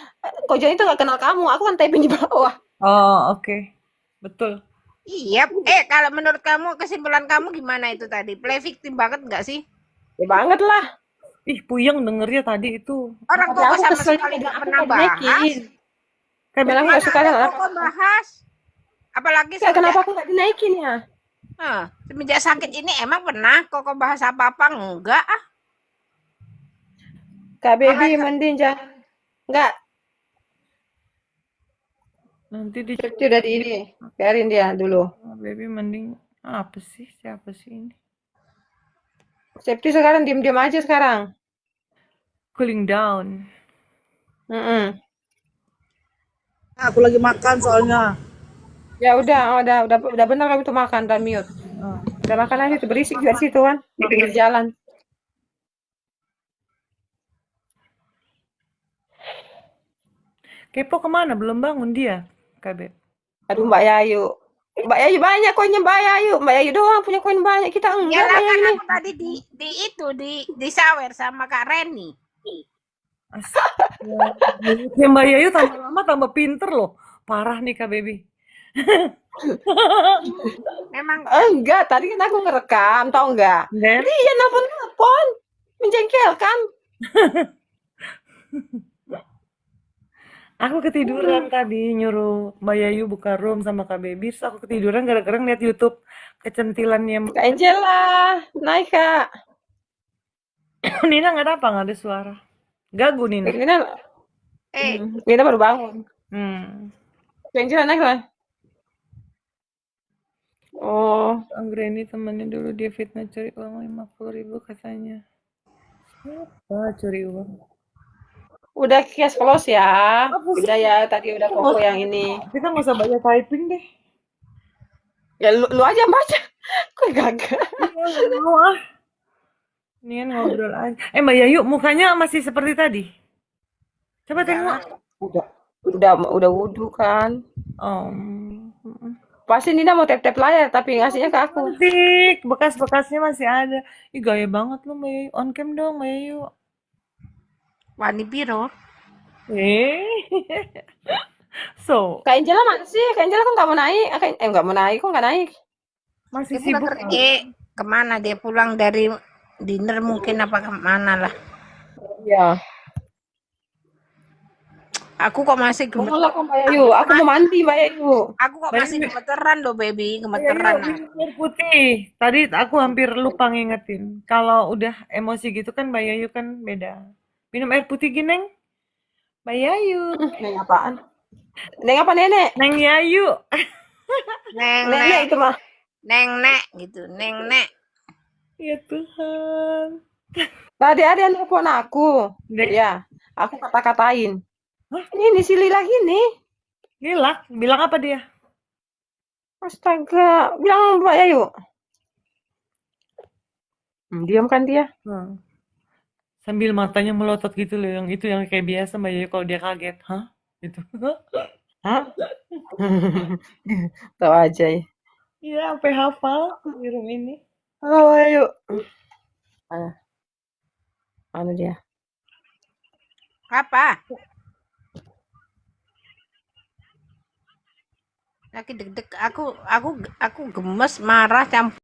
kok jadi itu nggak kenal kamu. Aku kan typing di bawah. Oh, oke. Betul. Iya, kalau menurut kamu, kesimpulan kamu gimana itu tadi? Play victim banget nggak sih? Ya banget lah. Ih, puyeng dengernya tadi itu. Orang Tapi kok aku sama kesel sekali juga, nggak aku pernah nggak bahas. dinaikin. Bilang aku nggak suka Gimana dengan kok bahas? Apalagi kenapa aku nggak dinaikin ya? Semenjak sakit ini emang pernah kok bahas apa-apa? Enggak ah. Kak Baby mending jangan. Enggak. Nanti Itu udah di ini. Biarin dia dulu. Baby mending apa sih? Siapa sih ini? Septi sekarang diem-diem aja sekarang. Cooling down. Aku lagi makan soalnya. Ya udah benar kamu tuh makan dan mute. Udah makan aja tuh berisik dari situ kan di pinggir jalan. Kepo kemana? Belum bangun dia, Kak Beb. Aduh Mbak Yayu. Mbak Yayu banyak koinnya Mbak Yayu. Mbak Yayu doang punya koin banyak. Kita enggak. Ya lah Mbak kan Yayu aku tadi di sawer sama Kak Reni. Ya Mbak Yayu tambah lama tambah pinter loh. Parah nih Kak Baby. Memang enggak, tadi kan aku ngerekam, tau enggak? Dia nelpon menjengkelkan. Aku ketiduran tadi nyuruh Mbak Yayu buka room sama Kak Baby, terus aku ketiduran gara-gara ngeliat YouTube kecentilannya Kak Angela, naik Kak. Nina nggak ada suara. Gagu Nina. Nina baru bangun. Kak Angela naik lah. Oh, Anggreni temannya dulu dia fitnah curi uang 50.000 katanya. Siapa curi uang? Udah case close ya. Udah ya, tadi udah koko yang ini. Kita nggak usah banyak typing deh. Ya lu aja baca. Kok gagal? Ini kan ngobrol aja. Mbak Yayu mukanya masih seperti tadi. Coba tengok. Udah wudu kan. Pasti Nina mau tap-tap layar tapi ngasihnya ke aku. Cantik, bekas-bekasnya masih ada. Ih gaya banget lu Mbak Yayu. On cam dong Mbak Yayu. Wani Biro. So. Kak Angela mana sih? Kak Angela kan nggak mau naik. Nggak mau naik, kok nggak naik? Masih Dia sibuk. kemana dia pulang dari dinner mungkin apa kemana lah. Iya. Aku kok masih gemeteran. Mbak Yayu, aku mau mandi Mbak Yayu. Aku kok masih gemeteran loh baby, gemeteran. Minum air putih. Tadi aku hampir lupa ngingetin. Kalau udah emosi gitu kan Mbak Yayu kan beda. Minum air putih Gineng. Mbak Yayu. Neng apaan? Neng apa nenek? Neng Yayu. Nenek itu mah. Neng gitu, neng. Ya Tuhan. Tadi ada yang telepon aku. Ya, aku kata-katain. Ini si Lila gini. Lila? Bilang apa dia? Astaga, bilang Mbak Yayu. Diam kan dia. Sambil matanya melotot gitu loh, yang itu yang kayak biasa Mbak Yayu kalau dia kaget. Hah? Gitu. Hah? Tahu aja ya. Iya, sampai hafal di room ini. Oh, ayo. Mana dia? Apa? Lagi deg-deg, aku gemes, marah, campur.